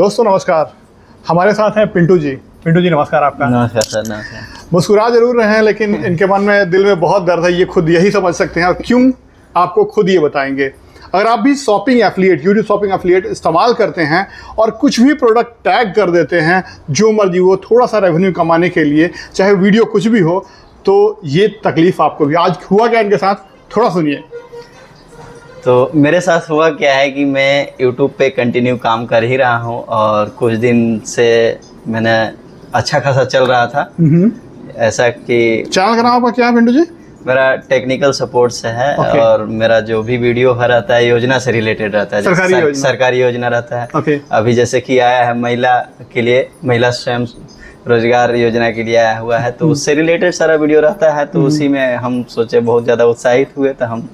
दोस्तों नमस्कार, हमारे साथ हैं पिंटू जी। पिंटू जी नमस्कार आपका। नमस्कार सर। नमस्कार। मुस्कुरा जरूर रहे हैं लेकिन इनके मन में दिल में बहुत दर्द है, ये खुद यही समझ सकते हैं। और क्यों आपको खुद ये बताएंगे। अगर आप भी shopping affiliate, YouTube shopping affiliate इस्तेमाल करते हैं और कुछ भी प्रोडक्ट टैग कर देते हैं जो मर्जी वो थोड़ा सा रेवेन्यू कमाने के लिए, चाहे वीडियो कुछ भी हो, तो ये तकलीफ आपको भी। आज हुआ क्या इनके साथ, थोड़ा सुनिए। तो मेरे साथ हुआ क्या है कि मैं YouTube पे कंटिन्यू काम कर ही रहा हूँ और कुछ दिन से मैंने अच्छा खासा चल रहा था। ऐसा कि चैनल का नाम आपका क्या है पिंटू जी? मेरा टेक्निकल सपोर्ट से है। और मेरा जो भी वीडियो रहता है योजना से रिलेटेड रहता है, सरकारी योजना रहता है। अभी जैसे कि आया है महिला के लिए, महिला स्वयं रोजगार योजना के लिए आया हुआ है, तो उससे रिलेटेड सारा वीडियो रहता है। तो उसी में हम सोचे, बहुत ज़्यादा उत्साहित हुए, तो हम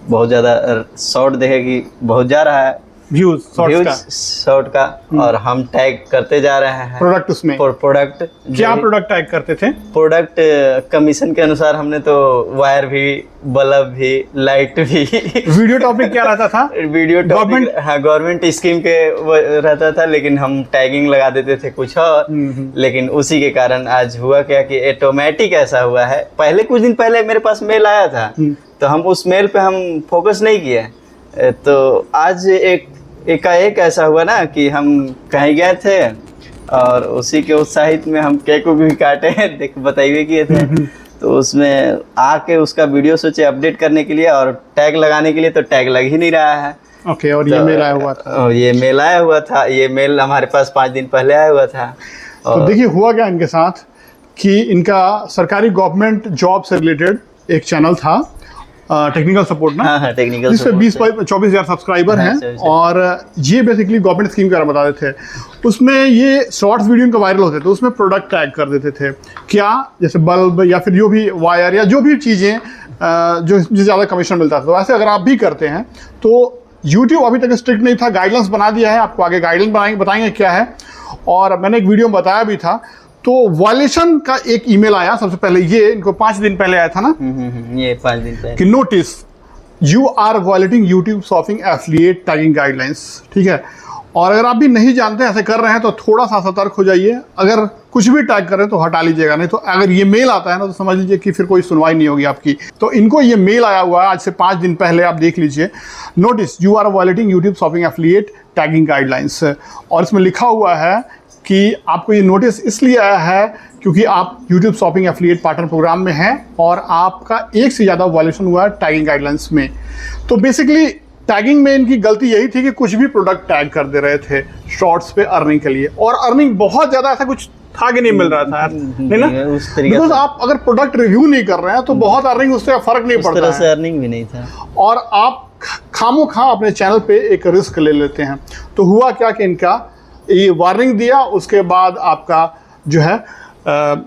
बहुत ज़्यादा शॉर्ट देखे कि बहुत जा रहा है व्यूज शॉर्ट का, और हम टैग करते जा रहे हैं प्रोडक्ट। उसमें प्रोडक्ट क्या प्रोडक्ट टैग करते थे? प्रोडक्ट कमीशन के अनुसार हमने तो वायर भी, बल्ब भी, लाइट भी। वीडियो टॉपिक क्या रहता था? वीडियो टॉपिक गवर्नमेंट स्कीम के रहता था, लेकिन हम टैगिंग लगा देते थे कुछ और। लेकिन उसी के कारण आज हुआ क्या कि ऑटोमेटिक ऐसा हुआ है। पहले कुछ दिन पहले मेरे पास मेल आया था, तो हम उस मेल पे हम फोकस नहीं किए। तो आज एकाएक ऐसा हुआ ना कि हम कहीं गए थे और उसी के उत्साहित में हम केक भी काटे, देख बताइए किए थे। तो उसमें आके उसका वीडियो सोचे अपडेट करने के लिए और टैग लगाने के लिए, तो टैग लग ही नहीं रहा है। ओके। और तो ये मेल आया हुआ था? ये मेल आया हुआ था। ये मेल हमारे पास 5 दिन पहले आया हुआ था। तो देखिए हुआ क्या इनके साथ कि इनका सरकारी गवर्नमेंट जॉब से रिलेटेड एक चैनल था, टेक्निकल सपोर्ट ना। हाँ, टेक्निकल जिसपे 24,000 सब्सक्राइबर हैं। और ये बेसिकली गवर्नमेंट स्कीम के बारे में बता देते थे। उसमें ये शॉर्ट्स वीडियो इनका वायरल होते थे, उसमें प्रोडक्ट टैग कर देते थे। क्या, जैसे बल्ब या फिर जो भी वायर या जो भी चीज़ें जो ज़्यादा कमीशन मिलता था। तो ऐसे अगर आप भी करते हैं तो यूट्यूब अभी तक स्ट्रिक्ट नहीं था, गाइडलाइंस बना दिया है। आपको आगे गाइडलाइंस बताएंगे क्या है। और मैंने एक वीडियो में बताया भी था। तो वायलेशन का एक ईमेल आया सबसे पहले, ये इनको 5 दिन पहले आया था ना। ये 5 दिन पहले कि notice you are violating YouTube shopping affiliate tagging guidelines. ठीक है। और अगर आप भी नहीं जानते ऐसे कर रहे हैं तो थोड़ा सा सतर्क हो जाइए। अगर कुछ भी टैग कर रहे हैं तो हटा लीजिएगा, नहीं तो अगर ये मेल आता है ना तो समझ लीजिए कि फिर कोई सुनवाई नहीं होगी आपकी। तो इनको ये मेल आया हुआ है आज से 5 दिन पहले, आप देख लीजिए। Notice you are violating YouTube shopping affiliate tagging guidelines. और इसमें लिखा हुआ है कि आपको ये नोटिस इसलिए आया है क्योंकि आप YouTube shopping affiliate partner program में हैं और आपका एक से ज़्यादा वायलेशन हुआ है टैगिंग गाइडलाइंस में। तो बेसिकली टैगिंग में इनकी गलती यही थी कि कुछ भी प्रोडक्ट टैग कर दे रहे थे शॉर्ट्स पे अर्निंग के लिए, और अर्निंग बहुत ज़्यादा ऐसा कुछ था कि नहीं मिल रहा था, नहीं ना। बिकॉज आप अगर प्रोडक्ट रिव्यू नहीं कर रहे हैं तो बहुत अर्निंग, उससे फर्क नहीं पड़ता है। अर्निंग भी नहीं था और आप खामो खा अपने चैनल पे एक रिस्क ले लेते हैं। तो हुआ क्या कि इनका ये वार्निंग दिया, उसके बाद आपका जो है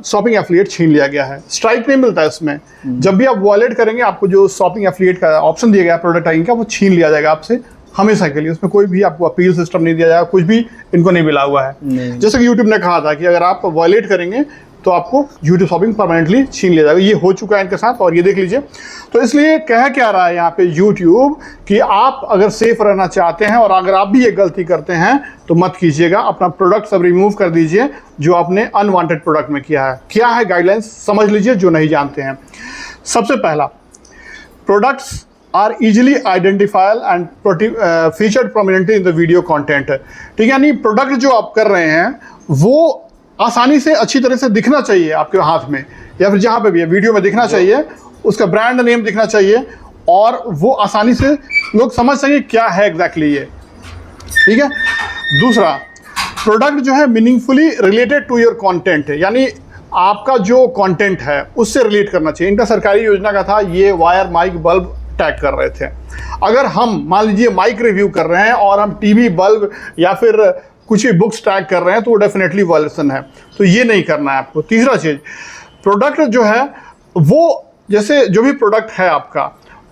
शॉपिंग एफिलिएट छीन लिया गया है। स्ट्राइक नहीं मिलता है इसमें। जब भी आप वॉलेट करेंगे आपको जो शॉपिंग एफिलिएट का ऑप्शन दिया गया प्रोडक्ट टैगिंग का, वो छीन लिया जाएगा आपसे हमेशा के लिए। उसमें कोई भी आपको अपील सिस्टम नहीं दिया जाएगा, कुछ भी इनको नहीं मिला हुआ है। जैसे कि यूट्यूब ने कहा था कि अगर आप वॉलेट करेंगे तो आपको यूट्यूब शॉपिंग परमानेंटली छीन लिया जाएगा। ये हो चुका है इनके साथ, और ये देख लीजिए। तो इसलिए कह क्या रहा है यहाँ पे यूट्यूब कि आप अगर सेफ रहना चाहते हैं और अगर आप भी ये गलती करते हैं तो मत कीजिएगा। अपना प्रोडक्ट सब रिमूव कर दीजिए जो आपने अनवांटेड प्रोडक्ट में किया है। क्या है गाइडलाइंस समझ लीजिए जो नहीं जानते हैं। सबसे पहला, products are easily identifiable and featured prominently in the video content. ठीक है, यानी प्रोडक्ट जो आप कर रहे हैं वो आसानी से अच्छी तरह से दिखना चाहिए आपके हाथ में या फिर जहाँ पे भी है वीडियो में दिखना चाहिए, उसका ब्रांड नेम दिखना चाहिए और वो आसानी से लोग समझ सकें क्या है एग्जैक्टली ये। ठीक है। दूसरा, प्रोडक्ट जो है meaningfully related to your content है, यानी आपका जो कंटेंट है उससे रिलेट करना चाहिए। इनका सरकारी योजना का था, ये वायर, माइक, बल्ब टैग कर रहे थे। अगर हम मान लीजिए माइक रिव्यू कर रहे हैं और हम टीवी, बल्ब या फिर कुछ भी बुक्स टैग कर रहे हैं तो वो डेफिनेटली वायलेशन है। तो ये नहीं करना है आपको। तीसरा चीज़, प्रोडक्ट जो है वो, जैसे जो भी प्रोडक्ट है आपका,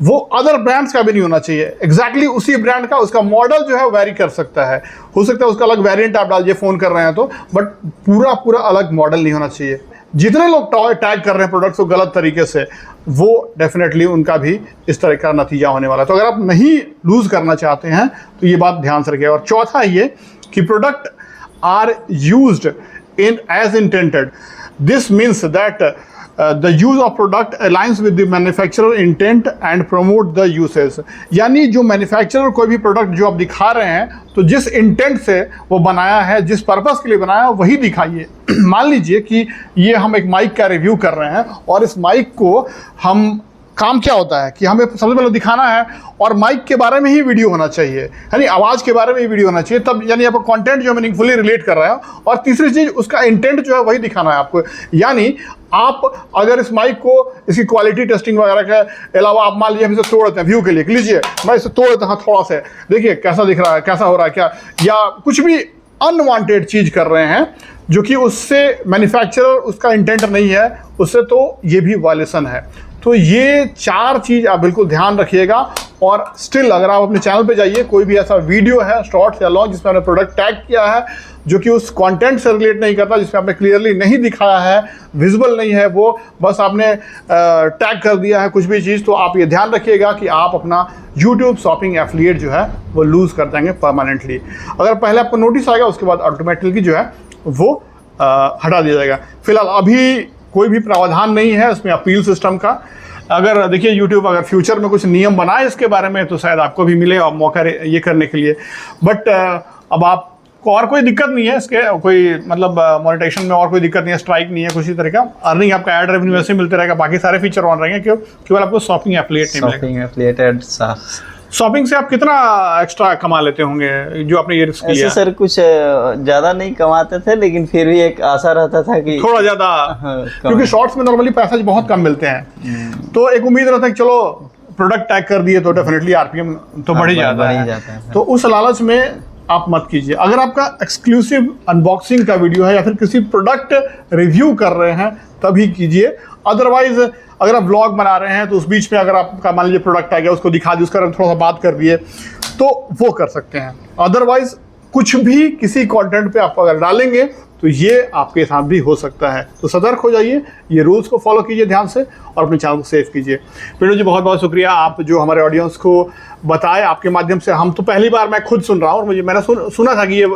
वो अदर ब्रांड्स का भी नहीं होना चाहिए। एग्जैक्टली उसी ब्रांड का, उसका मॉडल जो है वेरी कर सकता है, हो सकता है उसका अलग वेरिएंट आप डालिए फ़ोन कर रहे हैं तो, बट पूरा अलग मॉडल नहीं होना चाहिए। जितने लोग टैग कर रहे हैं प्रोडक्ट्स को गलत तरीके से, वो डेफिनेटली उनका भी इस तरह का नतीजा होने वाला है। तो अगर आप नहीं लूज़ करना चाहते हैं तो ये बात ध्यान से रखिएगा। और चौथा ये कि product are used in as intended. This means that the use of product aligns with the manufacturer intent and promote the uses. यानी जो मैन्युफैक्चरर कोई भी प्रोडक्ट जो आप दिखा रहे हैं तो जिस इंटेंट से वो बनाया है, जिस पर्पस के लिए बनाया है, वही दिखाइए। मान लीजिए कि ये हम एक माइक का रिव्यू कर रहे हैं और इस माइक को हम काम क्या होता है कि हमें सबसे पहले दिखाना है और माइक के बारे में ही वीडियो होना चाहिए, यानी आवाज़ के बारे में ही वीडियो होना चाहिए, तब यानी आपका कंटेंट जो है मीनिंगफुली रिलेट कर रहा है। और तीसरी चीज़ उसका इंटेंट जो है वही दिखाना है आपको। यानी आप अगर इस माइक को इसकी क्वालिटी टेस्टिंग वगैरह के अलावा आप मान लीजिए हम इसे तोड़ देते हैं व्यू के लिए, लीजिए मैं इसे तोड़ देता हूँ थोड़ा सा, देखिए कैसा दिख रहा है, कैसा हो रहा है क्या, या कुछ भी अनवांटेड चीज़ कर रहे हैं जो कि उससे मैन्युफैक्चरर उसका इंटेंट नहीं है, उससे तो ये भी वायलेशन है। तो ये 4 चीज़ आप बिल्कुल ध्यान रखिएगा। और स्टिल अगर आप अपने चैनल पे जाइए, कोई भी ऐसा वीडियो है शॉर्ट या लॉन्ग जिसमें आपने प्रोडक्ट टैग किया है जो कि उस कंटेंट से रिलेट नहीं करता, जिसमें आपने क्लियरली नहीं दिखाया है, विजिबल नहीं है, वो बस आपने टैग कर दिया है कुछ भी चीज़, तो आप ये ध्यान रखिएगा कि आप अपना यूट्यूब शॉपिंग एफिलिएट जो है वो लूज़ कर देंगे परमानेंटली। अगर पहले आपको नोटिस आएगा उसके बाद ऑटोमेटिकली जो है वो हटा दिया जाएगा। फिलहाल अभी कोई भी प्रावधान नहीं है इसमें अपील सिस्टम का। अगर देखिए यूट्यूब अगर फ्यूचर में कुछ नियम बनाए इसके बारे में तो शायद आपको भी मिले और मौका ये करने के लिए। बट अब आपको और कोई दिक्कत नहीं है इसके, कोई मतलब मोनेटाइजेशन में और कोई दिक्कत नहीं है, स्ट्राइक नहीं है, कुछ ही तरह का अर्निंग आपका एड रेवेन्यू वैसे मिलते रहेगा, बाकी सारे फीचर ऑन रहेंगे, क्यों केवल आपको शॉपिंग एफिलिएट नहीं मिलेगा। शॉपिंग एफिलिएटेड शॉपिंग से आप कितना एक्स्ट्रा कमा लेते होंगे जो आपने ये रिस्क लिया? ऐसे सर कुछ ज़्यादा नहीं कमाते थे, लेकिन फिर भी एक आशा रहता था कि थोड़ा ज़्यादा, क्योंकि शॉर्ट्स में नॉर्मली पैसा बहुत कम मिलते हैं, तो एक उम्मीद रहता है कि चलो प्रोडक्ट टैग कर दिए तो डेफिनेटली आरपीएम तो बढ़ ही जाता है। तो उस लालच में आप मत कीजिए। अगर आपका एक्सक्लूसिव अनबॉक्सिंग का वीडियो है या फिर किसी प्रोडक्ट रिव्यू कर रहे हैं तभी कीजिए। अदरवाइज अगर आप व्लॉग बना रहे हैं तो उस बीच में अगर आपका मान लीजिए प्रोडक्ट आ गया, उसको दिखा दिए, उसका थोड़ा सा बात कर दिए, तो वो कर सकते हैं। अदरवाइज कुछ भी किसी कंटेंट पे आप अगर डालेंगे तो ये आपके साथ भी हो सकता है। तो सतर्क हो जाइए, ये रूल्स को फॉलो कीजिए ध्यान से और अपने चैनल को सेव कीजिए। पिंटू जी बहुत बहुत शुक्रिया, आप जो हमारे ऑडियंस को बताए, आपके माध्यम से हम तो पहली बार मैं खुद सुन रहा हूँ, और मैंने सुना था कि ये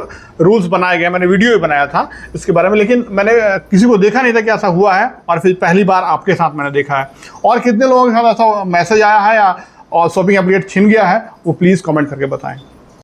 रूल्स बनाए गए, मैंने वीडियो भी बनाया था इसके बारे में, लेकिन मैंने किसी को देखा नहीं था कि ऐसा हुआ है, और फिर पहली बार आपके साथ मैंने देखा है। और कितने लोगों के साथ ऐसा मैसेज आया है या और शॉपिंग एफिलिएट छिन गया है वो प्लीज़ कमेंट करके बताएं।